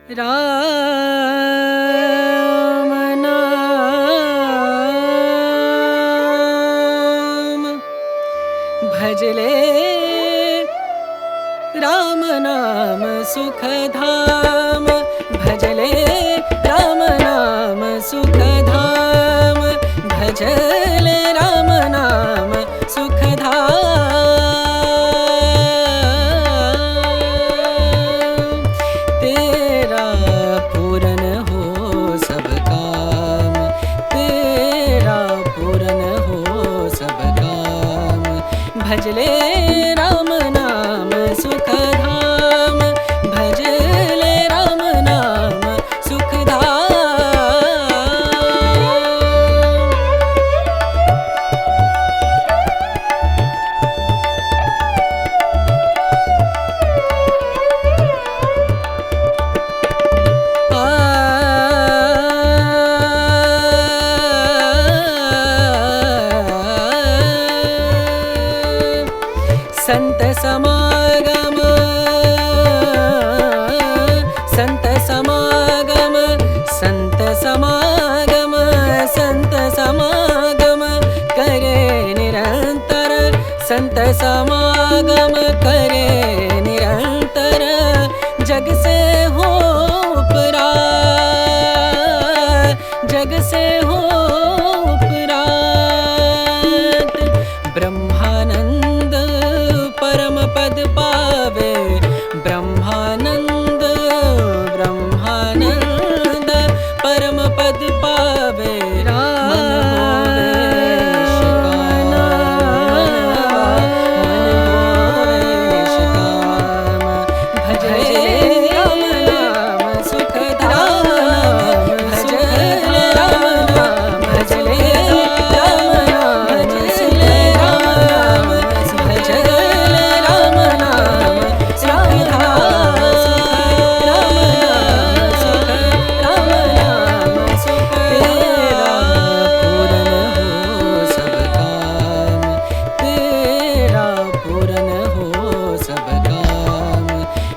राम नाम भजले राम नाम सुखधाम भजले राम नाम सुखधाम भजले राम नाम सुखधाम तेरा पूरन हो सब काम तेरा पूरन हो सब काम भजले राम नाम सुखधाम भजले राम नाम सुखधाम संत समागम संत समागम संत समागम संत समागम करे निरंतर संत समागम करे निरंतर जग से हो उपरात जग से हो उपरात ब्रह्मानंद परम पद पावे ब्रह्मानंद ब्रह्मानंद परम पद पावे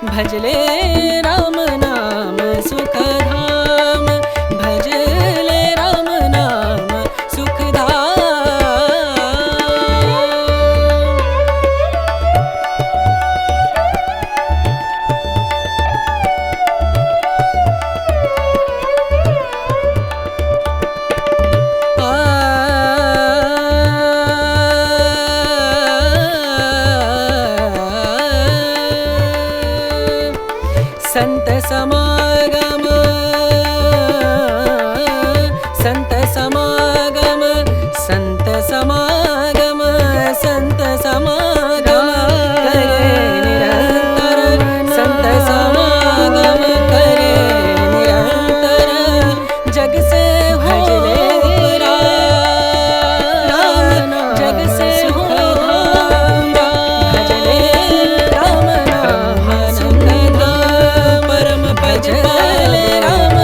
भजले राम नाम सुखधाम भजले राम नाम संत समागम संत समागम संत समागम संत समागम करे निरंतर संत समागम करे निरंतर जग से हो उपरात जग से हो भजले राम नाम सुखधाम परम भजले राम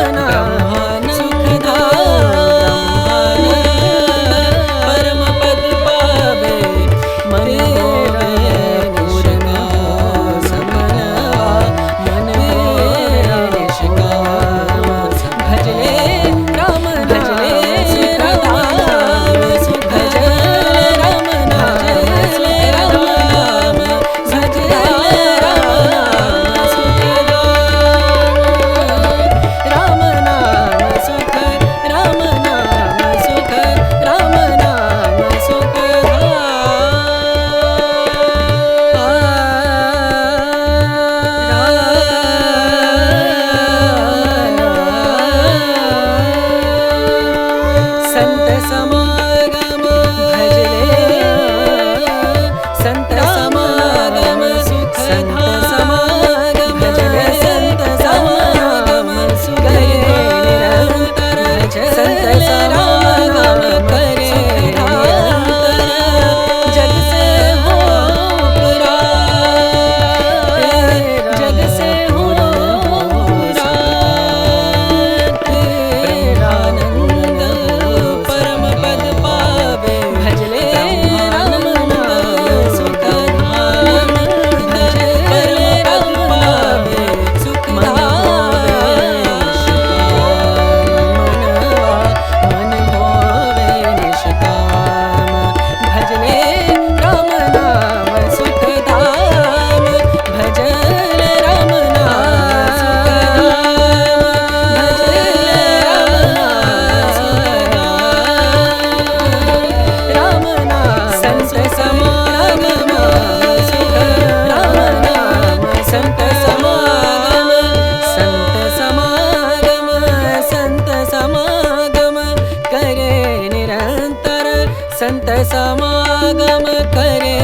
समागम करे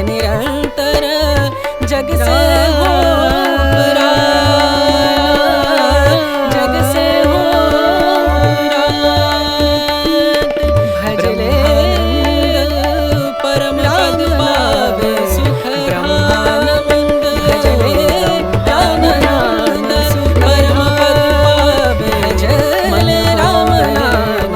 निरंतर जग से हो जग से हो भजले परम पद पावे सुख ब्रह्मानंद भजले राम नाम परम पद पावे भजले राम नाम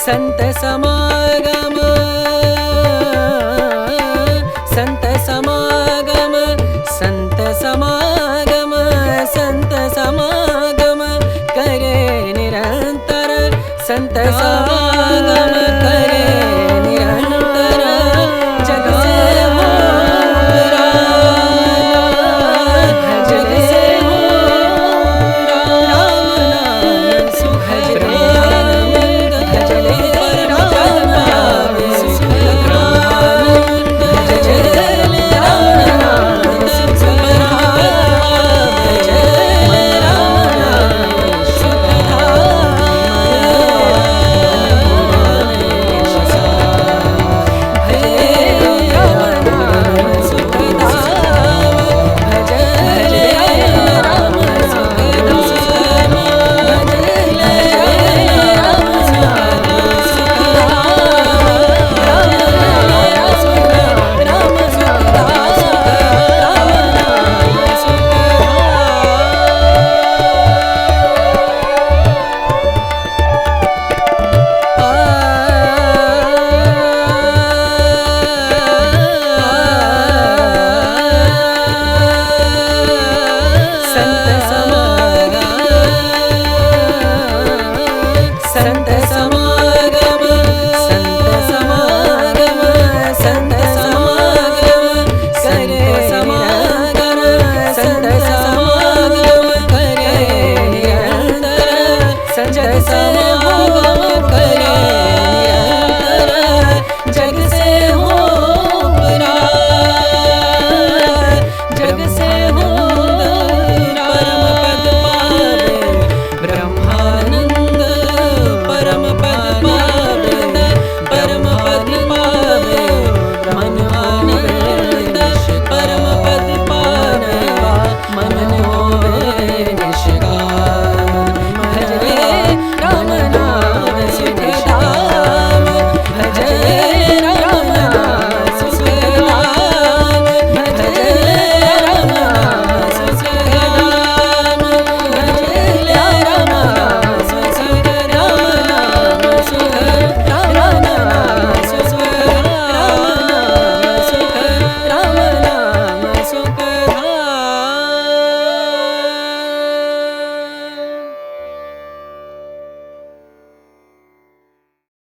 संत समा